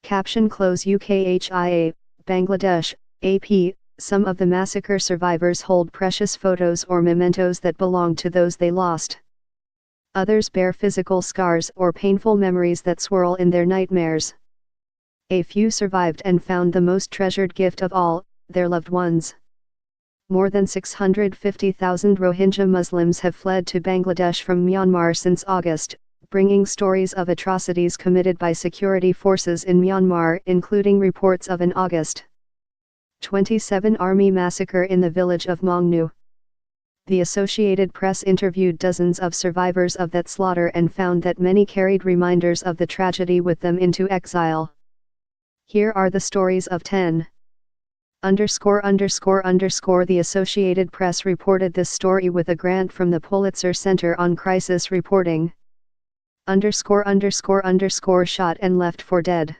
Caption close UKHIA, Bangladesh, AP. Some of the massacre survivors hold precious photos or mementos that belong to those they lost. Others bear physical scars or painful memories that swirl in their nightmares. A few survived and found the most treasured gift of all, their loved ones. More than 650,000 Rohingya Muslims have fled to Bangladesh from Myanmar since August, bringing stories of atrocities committed by security forces in Myanmar, including reports of an August 27 army massacre in the village of Mongnu. The Associated Press interviewed dozens of survivors of that slaughter and found that many carried reminders of the tragedy with them into exile. Here are the stories of 10. The Associated Press reported this story with a grant from the Pulitzer Center on Crisis Reporting. Shot and left for dead.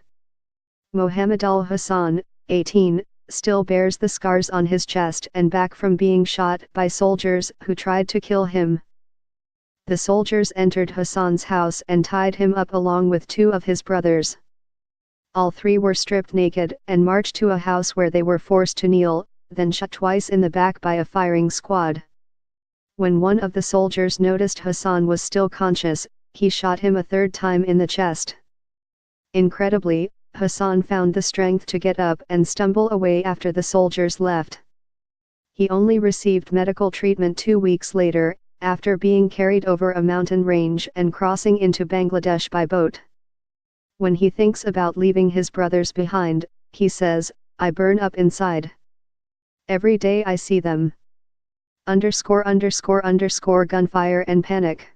Mohammed al-Hassan, 18, still bears the scars on his chest and back from being shot by soldiers who tried to kill him. The soldiers entered Hassan's house and tied him up along with two of his brothers. All three were stripped naked and marched to a house where they were forced to kneel, then shot twice in the back by a firing squad. When one of the soldiers noticed Hassan was still conscious, he shot him a third time in the chest. Incredibly, Hassan found the strength to get up and stumble away after the soldiers left. He only received medical treatment 2 weeks later, after being carried over a mountain range and crossing into Bangladesh by boat. When he thinks about leaving his brothers behind, he says, "I burn up inside. Every day I see them." Gunfire and panic.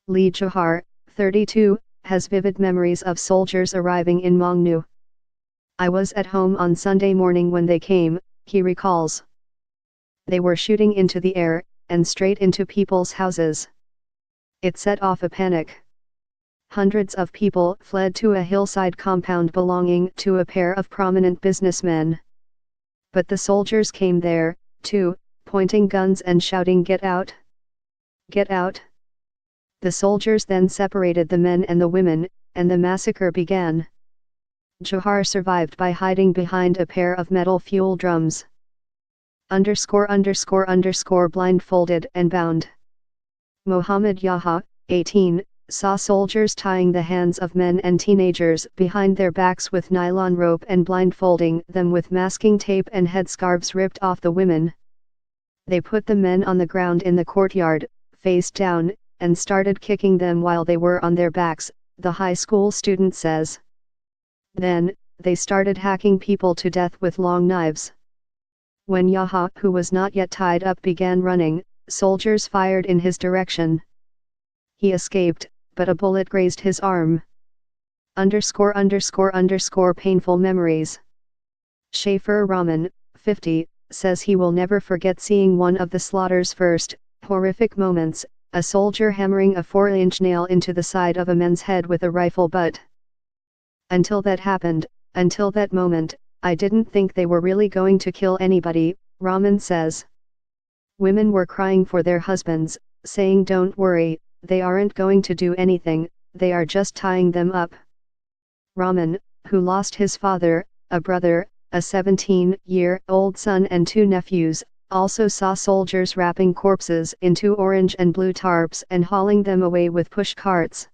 Lee Johar, 32, has vivid memories of soldiers arriving in Mongnu. "I was at home on Sunday morning when they came," he recalls. "They were shooting into the air, and straight into people's houses. It set off a panic. Hundreds of people fled to a hillside compound belonging to a pair of prominent businessmen. But the soldiers came there, too, pointing guns and shouting, 'Get out! Get out!' The soldiers then separated the men and the women, and the massacre began." Johar survived by hiding behind a pair of metal fuel drums. Blindfolded and bound. Mohammed Yaha, 18, saw soldiers tying the hands of men and teenagers behind their backs with nylon rope and blindfolding them with masking tape and headscarves ripped off the women. They put the men on the ground in the courtyard, face down, and started kicking them while they were on their backs, the high school student says. Then, they started hacking people to death with long knives. When Yaha, who was not yet tied up, began running, soldiers fired in his direction. He escaped, but a bullet grazed his arm. Painful memories. Schaefer Rahman, 50, says he will never forget seeing one of the slaughter's first, horrific moments, a soldier hammering a 4-inch nail into the side of a man's head with a rifle butt. "Until that happened, until that moment, I didn't think they were really going to kill anybody," Rahman says. Women were crying for their husbands, saying, "Don't worry, they aren't going to do anything, they are just tying them up." Rahman, who lost his father, a brother, a 17-year-old son and 2 nephews, also saw soldiers wrapping corpses in 2 orange and blue tarps and hauling them away with push carts.